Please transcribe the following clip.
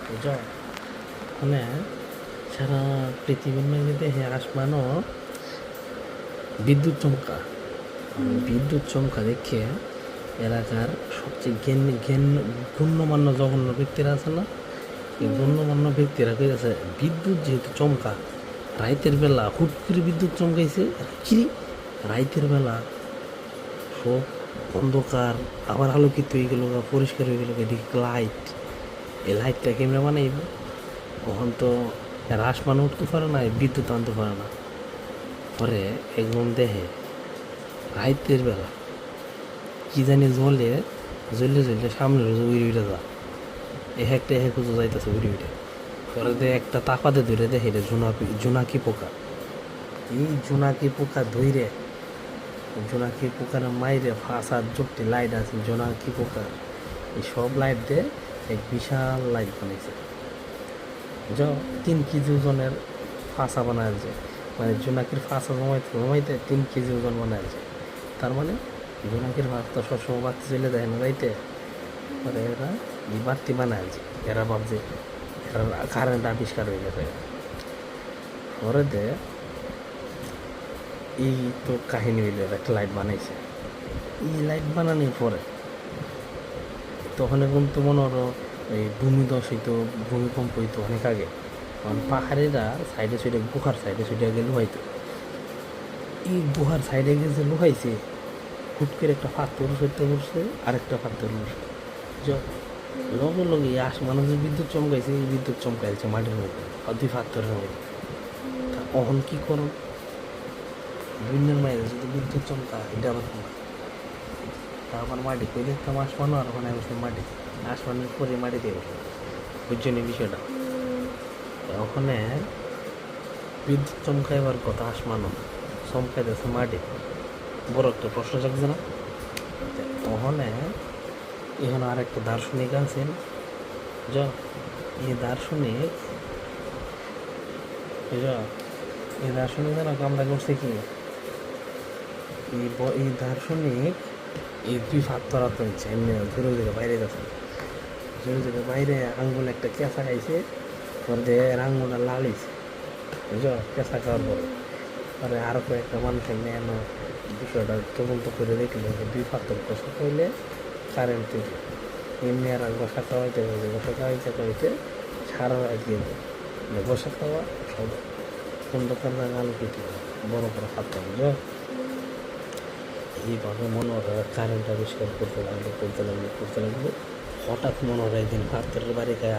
বুঝো, মানে সারা পৃথিবীর মধ্যে দেখে আসমানও বিদ্যুৎ চমকা। বিদ্যুৎ চমকা দেখে এলাকার সবচেয়ে গণ্যমান্য জঘন্য ব্যক্তিরা আছে না, এই গণ্যমান্য ব্যক্তিরা কইতেছে বিদ্যুৎ যেহেতু চমকা, রাইতের বেলা হুট করে বিদ্যুৎ চমকাইছে কি, রাইতের বেলা সব অন্ধকার আবার আলোকিত হয়ে গেল, পরিষ্কার হয়ে গেল, এদিকে লাইট, এই লাইটটা কেমনে বানাইব? তখন তো এরা আসমান উঠতে পারে না, বিদ্যুৎ আনতে পারে না। পরে একদম দেখে রাইতের বেলা কি জানি জ্বলে জ্বলে জ্বলে সামনে উড়ে উড়ে যা, একটা খুঁজে যাইতেছে উড়ে উড়ে। পরে একটা তাকাতে ধরে দেখে এটা জোনাকি পোকা। এই জোনাকি পোকা ধইরে, জোনাকি পোকার মাইরে ফাঁসার জোরটি লাইট আছে জোনাকি পোকার, এই সব লাইট দিয়ে এক বিশাল লাইট বানাইছে। যা 3 কেজি ওজনের ফাঁসা বানাইছে, মানে জোনাকির ফাঁসা জমাইতে 3 কেজি ওজন বানাইছে। তার মানে জোনাকির ফাঁস তো সবসময় বাড়তি চলে যায় না রাইতে, পরে এরা এই বাড়তি বানাইছে। এরা ভাবছে এরা কারেন্ট আবিষ্কার হয়ে গেছে। পরে এই তো কাহিনী হইল, একটা লাইট বানাইছে। এই লাইট বানানোর পরে তখন কিন্তু মনে হলো এই ভূমিধস হইতো, ভূমিকম্প হইতো অনেক আগে। কারণ পাহাড়েরা সাইডে সাইডে গুহার সাইডে সাইডে আগে লুহাইতো। এই গুহার সাইডে গেছে লুহাইছে, হুট করে একটা পাথর সইতে পড়ছে, আরেকটা পাথর পড়ছে। লগে লগে মানুষ যে বিদ্যুৎ চমকাইছে, এই বিদ্যুৎ চমকাইছে মাটির মধ্যে, দুই পাথরের মধ্যে। অহন কি করো, দুনিয়ার মায়ের যদি বিদ্যুৎ চমকা এটা আবার না, তারপর মাটি কই দেখতাম আসমানও, আর ওখানে বসে মাটি, আসমানের পরে মাটি দিয়ে বসে। বুঝছেন এই বিষয়টা? ওখানে বিদ্যুৎ চমকাইবার কথা আসমানও, চমকাইতেছে মাটি, বড় একটা প্রশ্ন জাগছে না? তখন এখানে আরেকটা দার্শনিক আছেন, যা এই দার্শনিক এই দার্শনিক যেন কামড়া করছে কি, এই দার্শনিক এই দুই ফাত্তর হচ্ছে এমনি ধরে ধরে বাইরে যাচ্ছে, ধরে ধরে বাইরে আঙ্গুল একটা কেঁচা খাইছে, পরে আঙ্গুলটা লালিছে, বুঝো, কেঁচা খাওয়ার পরে। পরে আরও কয়েকটা মানুষ এমনি এনো বিষয়টা তদন্ত করে দেখলো যে দুই ফাত্তর বসা খাইলে কারেন্ট তৈরি। এমনি আর বসা খাওয়াইতে হবে, বসা খাওয়াইতে খাওয়াইতে সারা রাত দিয়ে বসা খাওয়া সব অন্ধকার আলোকিত বড় বড় ফাত্তর, বুঝো। এইভাবে মনে হয় কারেন্ট আবিষ্কার করতে লাগলো। হঠাৎ মনে হয় একদিন ফাত্তরের বাড়ি খায়